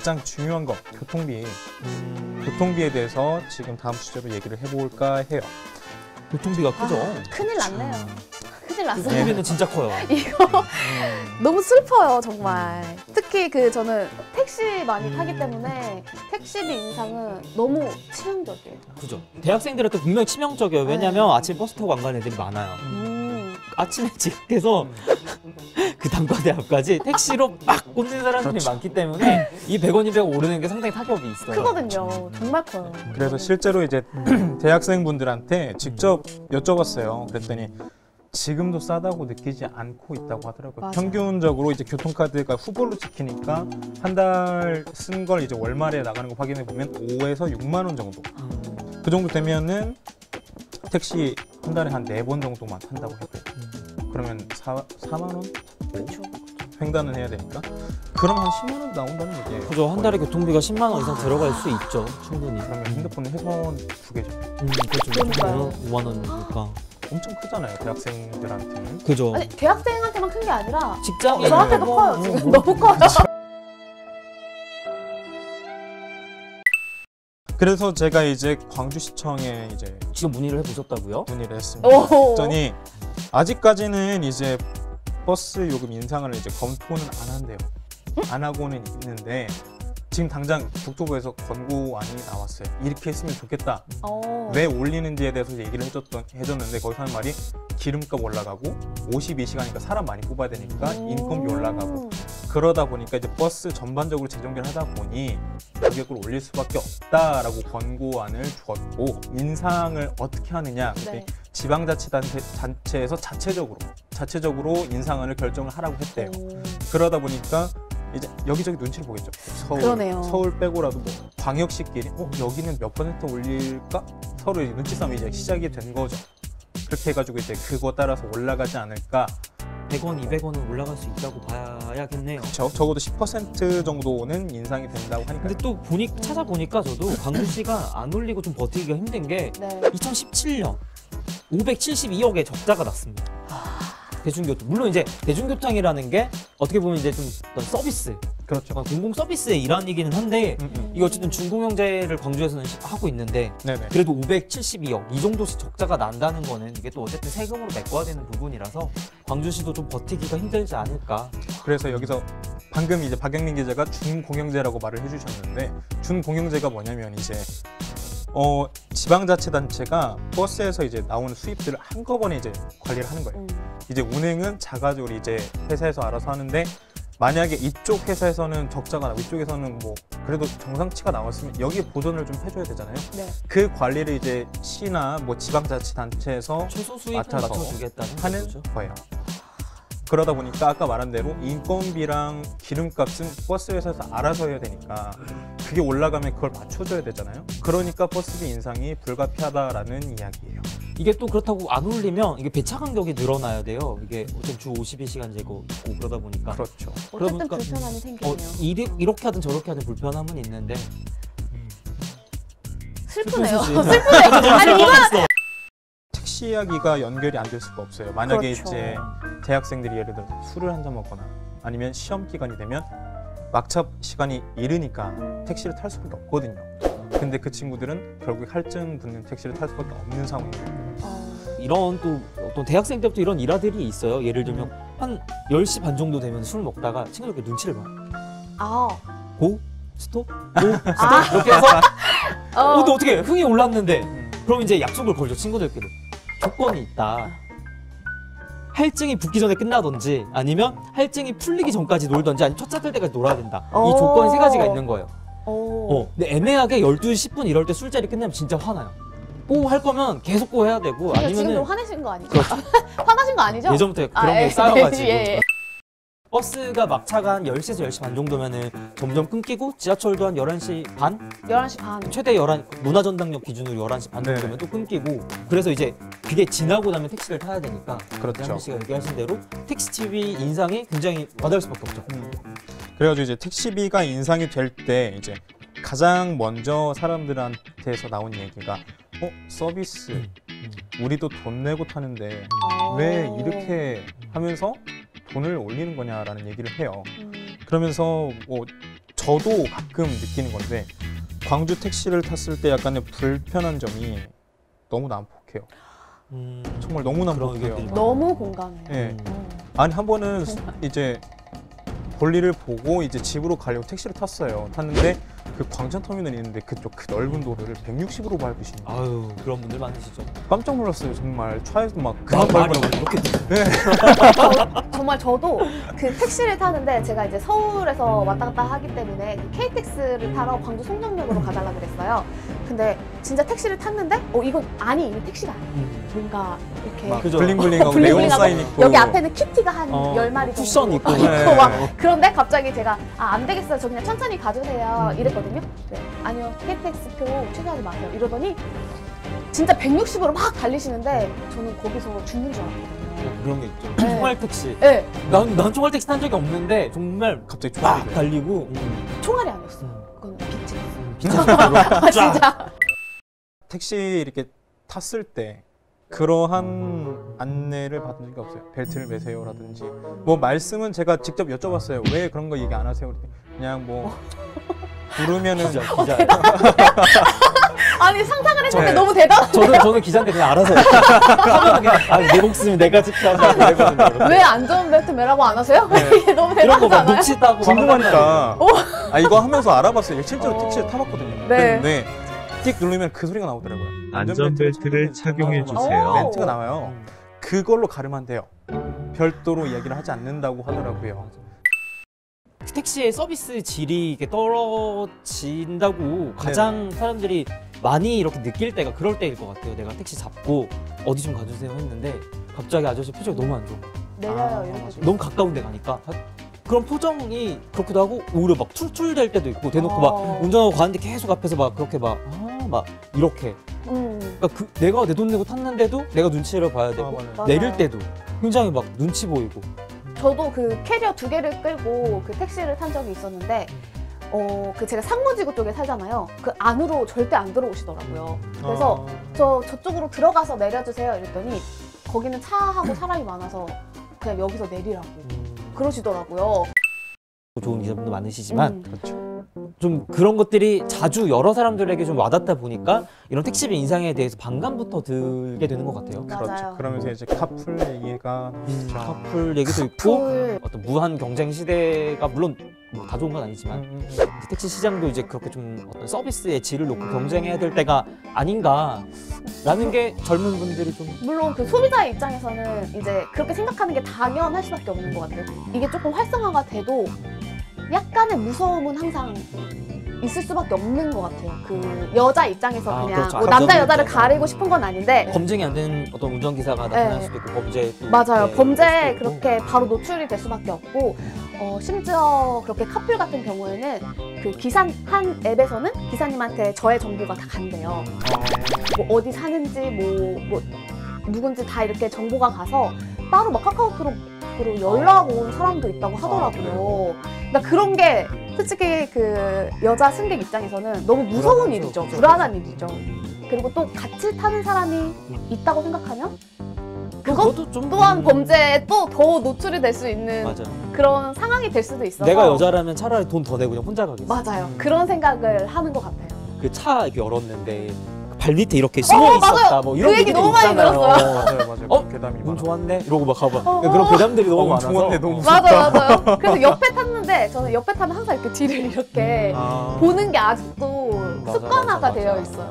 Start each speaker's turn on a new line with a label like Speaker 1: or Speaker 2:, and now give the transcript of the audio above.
Speaker 1: 가장 중요한 거 교통비. 교통비에 대해서 지금 다음 주제로 얘기를 해볼까 해요.
Speaker 2: 교통비가 크죠?
Speaker 3: 큰일 났네요. 큰일 났어요.
Speaker 2: 교통비는 진짜 커요.
Speaker 3: 이거 너무 슬퍼요, 정말. 특히 저는 택시 많이 타기 때문에 택시비 인상은 너무 치명적이에요.
Speaker 2: 그죠. 대학생들한테 분명히 치명적이에요. 왜냐면 아침 버스 타고 안 가는 애들이 많아요. 아침에 지각해서 그 단과대 앞까지 택시로 막 꽂는 사람들이
Speaker 1: 그렇죠.
Speaker 2: 많기 때문에 이 100원, 200원 오르는 게 상당히 타격이 있어요.
Speaker 3: 크거든요. 정말 커요.
Speaker 1: 그래서 실제로 이제 대학생분들한테 직접 여쭤봤어요. 그랬더니 지금도 싸다고 느끼지 않고 있다고 하더라고요.
Speaker 3: 맞아요.
Speaker 1: 평균적으로 이제 교통카드가 후불로 찍히니까 한 달 쓴 걸 이제 월말에 나가는 거 확인해 보면 5에서 6만 원 정도. 그 정도 되면은 택시 한 달에 한 4번 정도만 탄다고 해도 그러면 4만 원?
Speaker 3: 그렇죠.
Speaker 1: 횡단은 해야 되니까 그럼 한 10만 원 나온다는 얘기예요.
Speaker 2: 그죠. 한 달에 교통비가 10만 원 이상 들어갈 수 있죠. 충분히.
Speaker 1: 그러면 핸드폰 회선 2개죠.
Speaker 2: 그렇죠.
Speaker 3: 그러니까요.
Speaker 2: 5만 원이니까.
Speaker 1: 엄청 크잖아요, 대학생들한테는.
Speaker 2: 그죠.
Speaker 3: 아니, 대학생한테만 큰 게 아니라
Speaker 2: 직장인
Speaker 3: 저한테도 커요. 지금 너무 커요.
Speaker 1: 그래서 제가 이제 광주시청에 이제
Speaker 2: 지금 문의를 해보셨다고요?
Speaker 1: 문의를 했습니다.
Speaker 3: 오.
Speaker 1: 그랬더니 아직까지는 이제 버스 요금 인상을 이제 검토는 안 한대요. 안 하고는 있는데 지금 당장 국토부에서 권고안이 나왔어요. 이렇게 했으면 좋겠다. 왜 올리는지에 대해서 얘기를 해줬는데 거기서 하는 말이 기름값 올라가고 52시간이니까 사람 많이 뽑아야 되니까 인건비 올라가고 그러다 보니까 이제 버스 전반적으로 재정비를 하다 보니 가격을 올릴 수밖에 없다라고 권고안을 주었고 인상을 어떻게 하느냐.
Speaker 3: 네.
Speaker 1: 지방자치단체에서 자체적으로 인상안을 결정을 하라고 했대요. 그러다 보니까 이제 여기저기 눈치를 보겠죠.
Speaker 3: 그러네요.
Speaker 1: 서울 빼고라도 뭐 광역시끼리 여기는 몇 퍼센트 올릴까? 서로 이제 눈치 싸움이 이제 시작이 된 거죠. 그렇게 해가지고 이제 그거 따라서 올라가지 않을까.
Speaker 2: 100원, 200원은 올라갈 수 있다고 봐야겠네요.
Speaker 1: 적어도 10% 정도는 인상이 된다고 하니까.
Speaker 2: 근데 또 찾아보니까 저도 광주시가 안 올리고 좀 버티기가 힘든 게
Speaker 3: 네.
Speaker 2: 2017년 572억의 적자가 났습니다. 대중교통. 물론 이제 대중교통이라는 게 어떻게 보면 이제 좀 어떤 서비스,
Speaker 1: 그렇죠.
Speaker 2: 공공 서비스의 일환이기는 한데 이게 어쨌든 준공영제를 광주에서는 하고 있는데
Speaker 1: 네네.
Speaker 2: 그래도 572억 이 정도씩 적자가 난다는 거는 이게 또 어쨌든 세금으로 메꿔야 되는 부분이라서 광주시도 좀 버티기가 힘들지 않을까.
Speaker 1: 그래서 여기서 방금 이제 박영민 기자가 준공영제라고 말을 해주셨는데 준공영제가 뭐냐면 이제 지방자치단체가 버스에서 이제 나오는 수입들을 한꺼번에 이제 관리를 하는 거예요. 이제 운행은 자가적으로 이제 회사에서 알아서 하는데 만약에 이쪽 회사에서는 적자가 나고 이쪽에서는 뭐 그래도 정상치가 나왔으면 여기에 보전을 좀 해줘야 되잖아요.
Speaker 3: 네.
Speaker 1: 그 관리를 이제 시나 뭐 지방자치단체에서
Speaker 2: 최소 수입을
Speaker 1: 맡아서
Speaker 2: 맞춰주겠다는
Speaker 1: 하는
Speaker 2: 거죠.
Speaker 1: 거예요. 그러다 보니까 아까 말한 대로 인건비랑 기름값은 버스 회사에서 알아서 해야 되니까 그게 올라가면 그걸 맞춰줘야 되잖아요. 그러니까 버스비 인상이 불가피하다라는 이야기예요.
Speaker 2: 이게 또 그렇다고 안 올리면 이게 배차 간격이 늘어나야 돼요. 이게 어쨌든 주 52시간 제고 있고 그러다 보니까.
Speaker 1: 그렇죠.
Speaker 3: 어쨌든
Speaker 2: 그러니까
Speaker 3: 불편함이 생기네요.
Speaker 2: 이렇게 하든 저렇게 하든 불편함은 있는데
Speaker 3: 슬프네요.
Speaker 2: 슬프지.
Speaker 3: 슬프네요. 아니 이건
Speaker 1: 택시 이야기가 연결이 안 될 수가 없어요. 만약에
Speaker 3: 그렇죠.
Speaker 1: 이제 대학생들이 예를 들어 술을 한잔 먹거나 아니면 시험 기간이 되면 막차 시간이 이르니까 택시를 탈 수밖에 없거든요. 근데 그 친구들은 결국 할증 붙는 택시를 탈 수밖에 없는 상황이에요.
Speaker 2: 이런 또 어떤 대학생 때부터 이런 일화들이 있어요. 예를 들면 한 10시 반 정도 되면 술 먹다가 친구들끼리 눈치를 봐. 고? 스톱? 고? 스톱? 이렇게 해서 근데 어떻게 흥이 올랐는데 그럼 이제 약속을 걸죠. 친구들끼리. 조건이 있다. 할증이 붙기 전에 끝나든지 아니면 할증이 풀리기 전까지 놀든지 아니면 첫 차 뜰 때까지 놀아야 된다. 이 조건이 3가지가 있는 거예요. 근데 애매하게 12시 10분 이럴 때 술자리 끝나면 진짜 화나요. 고 할 거면 계속 고 해야 되고
Speaker 3: 지금
Speaker 2: 아니면은
Speaker 3: 좀 화내신 거 아니죠?
Speaker 2: 그렇죠.
Speaker 3: 화나신 거 아니죠?
Speaker 2: 예전부터 그런 게 쌓여가지고
Speaker 3: 예.
Speaker 2: 버스가 막차가 한 10시에서 10시 반 정도면은 점점 끊기고 지하철도 한 11시 반?
Speaker 3: 11시 반.
Speaker 2: 최대 11, 문화전당역 기준으로 11시 반 정도면 또 끊기고 그래서 이제 그게 지나고 나면 택시를 타야 되니까
Speaker 1: 그렇죠.
Speaker 2: 대한 씨가 얘기하신 대로 택시비 인상이 굉장히 와닿을 수밖에 없죠.
Speaker 1: 그래가지고 이제 택시비가 인상이 될 때 이제 가장 먼저 사람들한테서 나온 얘기가 서비스 우리도 돈 내고 타는데 왜 이렇게 하면서 돈을 올리는 거냐라는 얘기를 해요. 그러면서 저도 가끔 느끼는 건데 광주 택시를 탔을 때 약간의 불편한 점이 너무 난폭해요. 정말 너무
Speaker 2: 그런
Speaker 1: 난폭해요.
Speaker 2: 의견들이 많아요.
Speaker 3: 너무 공감해요.
Speaker 1: 예. 아니 한 번은 이제 볼일을 보고 이제 집으로 가려고 택시를 탔어요. 탔는데 그 광천터미널이 있는데 그쪽 그 넓은 도로를 160으로 밟으시는 거예요.
Speaker 2: 아유 그런 분들 많으시죠.
Speaker 1: 깜짝 놀랐어요. 정말 차에서 막
Speaker 2: 막
Speaker 1: 그냥
Speaker 2: 말이
Speaker 1: 밟아요.
Speaker 2: 이렇게
Speaker 3: 정말 저도 그 택시를 타는데 제가 이제 서울에서 왔다 갔다 하기 때문에 그 KTX를 타러 광주 송정역으로 가달라 그랬어요. 근데 진짜 택시를 탔는데 이건 아니 이미 택시가 아니에요. 뭔가 이렇게
Speaker 1: 막
Speaker 2: 그죠.
Speaker 1: 블링블링하고
Speaker 3: 블링블링하고
Speaker 1: 네온 사인 있고
Speaker 3: 여기 앞에는 키티가 한 10마리
Speaker 2: 쿠션
Speaker 3: 정도
Speaker 2: 있고.
Speaker 1: 네.
Speaker 3: 막 그런데 갑자기 제가 안 되겠어요. 저 그냥 천천히 가주세요. 이랬거든요. 네. 아니요. KTX표 취소하지 마세요. 이러더니 진짜 160으로 막 달리시는데 저는 거기서 죽는 줄 알았거든요.
Speaker 2: 그런 게 있죠.
Speaker 3: 네.
Speaker 2: 총알 택시.
Speaker 3: 네.
Speaker 2: 난 총알 택시 탄 적이 없는데 정말
Speaker 1: 갑자기
Speaker 2: 막
Speaker 1: 쫙
Speaker 2: 달리고.
Speaker 3: 총알이 아니었어요. 그건 빛이었어요.
Speaker 2: 비차적으로
Speaker 3: 아, 진짜.
Speaker 1: 택시 이렇게 탔을 때 그러한 안내를 받은 적이 없어요. 벨트를 매세요라든지 뭐 말씀은 제가 직접 여쭤봤어요. 왜 그런 거 얘기 안 하세요? 그랬더니 그냥 뭐 부르면은
Speaker 2: 기자.
Speaker 3: 아니 상상을 했는데
Speaker 1: 네.
Speaker 3: 너무 대단.
Speaker 2: 저는 기자인데 그냥 알아서 하면 그냥 내 목숨이 내가 지켜야 되거든요.
Speaker 3: 왜 안전벨트 매라고 안 하세요?
Speaker 1: 네.
Speaker 3: 이게 너무
Speaker 2: 이런
Speaker 3: 대단하지
Speaker 2: 거막
Speaker 3: 않아요?
Speaker 2: 눈치 따고 막
Speaker 1: 궁금하니까 이거 하면서 알아봤어요. 실제로
Speaker 3: 어.
Speaker 1: 택시를 타봤거든요.
Speaker 3: 네.
Speaker 1: 근데 띡 누르면 그 소리가 나오더라고요.
Speaker 4: 안전벨트를 착용해 주세요.
Speaker 1: 멘트가 나와요. 그걸로 가름한 돼요. 별도로 이야기를 하지 않는다고 하더라고요.
Speaker 2: 택시의 서비스 질이 이렇게 떨어진다고 가장 사람들이 많이 이렇게 느낄 때가 그럴 때일 것 같아요. 내가 택시 잡고 어디 좀 가주세요 했는데 갑자기 아저씨 표정이 너무 안 좋은 거예요.
Speaker 3: 내려요 이런 거.
Speaker 2: 너무 가까운 데 가니까 그런 표정이 그렇기도 하고 오히려 막 출출될 때도 있고 대놓고 막 운전하고 가는데 계속 앞에서 막 그렇게 막 이렇게 그러니까 내가 내 돈 내고 탔는데도 내가 눈치를 봐야 되고
Speaker 1: 맞아요.
Speaker 2: 내릴 때도 굉장히 막 눈치 보이고
Speaker 3: 저도 그 캐리어 2개를 끌고 그 택시를 탄 적이 있었는데 그 제가 상무지구 쪽에 살잖아요. 그 안으로 절대 안 들어오시더라고요. 그래서 저쪽으로 들어가서 내려주세요 이랬더니 거기는 차하고 사람이 많아서 그냥 여기서 내리라고 그러시더라고요.
Speaker 2: 좋은 기사분도 많으시지만
Speaker 1: 그렇죠.
Speaker 2: 좀 그런 것들이 자주 여러 사람들에게 좀 와닿다 보니까 이런 택시비 인상에 대해서 반감부터 들게 되는 것 같아요.
Speaker 3: 맞아요.
Speaker 1: 그렇죠. 그러면서 이제 카풀 얘기가
Speaker 2: 커플 얘기도 있고
Speaker 3: 카풀.
Speaker 2: 어떤 무한 경쟁 시대가 물론 뭐다 좋은 건 아니지만 이제 택시 시장도 이제 그렇게 좀 어떤 서비스의 질을 놓고 경쟁해야 될 때가 아닌가라는 게 젊은 분들이 좀
Speaker 3: 물론 그 소비자의 입장에서는 이제 그렇게 생각하는 게 당연할 수밖에 없는 것 같아요. 이게 조금 활성화가 돼도 약간의 무서움은 항상 있을 수밖에 없는 것 같아요. 그 여자 입장에서 그냥
Speaker 2: 그렇죠.
Speaker 3: 뭐 남자
Speaker 2: 감정이
Speaker 3: 여자를
Speaker 2: 있죠.
Speaker 3: 가리고 싶은 건 아닌데
Speaker 2: 검증이 안 된 어떤 운전기사가 나타날 수도 있고 범죄 또
Speaker 3: 맞아요.
Speaker 2: 네,
Speaker 3: 범죄에
Speaker 2: 그럴 수도 있고.
Speaker 3: 그렇게 바로 노출이 될 수밖에 없고 심지어 그렇게 카풀 같은 경우에는 그 한 앱에서는 기사님한테 저의 정보가 다 간대요. 뭐 어디 사는지 뭐 누군지 다 이렇게 정보가 가서 따로 막 카카오톡으로 연락 온 사람도 있다고 하더라고요. 그러니까 그런 게 솔직히 그 여자 승객 입장에서는 너무 무서운
Speaker 2: 불안하죠.
Speaker 3: 일이죠.
Speaker 2: 그죠.
Speaker 3: 불안한 일이죠. 그리고 또 같이 타는 사람이 있다고 생각하면 그것
Speaker 2: 그것도 좀
Speaker 3: 또한 범죄에 또 더 노출이 될 수 있는
Speaker 2: 맞아.
Speaker 3: 그런 상황이 될 수도 있어서
Speaker 2: 내가 여자라면 차라리 돈 더 내고 그냥 혼자 가겠어.
Speaker 3: 맞아요. 그런 생각을 하는 것 같아요.
Speaker 2: 그 차 이렇게 열었는데 발 밑에 이렇게 숨어 있었다.
Speaker 3: 맞아요.
Speaker 2: 뭐 이런
Speaker 3: 그 얘기
Speaker 2: 얘기들이
Speaker 3: 너무 많이
Speaker 2: 있잖아요.
Speaker 1: 맞아요.
Speaker 2: 어?
Speaker 1: 괴담이
Speaker 2: 운
Speaker 1: 많아.
Speaker 2: 좋았네. 이러고 막 가봐. 그런 괴담들이 너무
Speaker 1: 운
Speaker 2: 많아서.
Speaker 1: 좋았네, 너무 무섭다.
Speaker 3: 맞아요. 그래서 옆에 탔는데 저는 옆에 타면 항상 이렇게 뒤를 이렇게 보는 게 아직도
Speaker 2: 맞아,
Speaker 3: 습관화가
Speaker 2: 맞아, 맞아.
Speaker 3: 되어 있어요.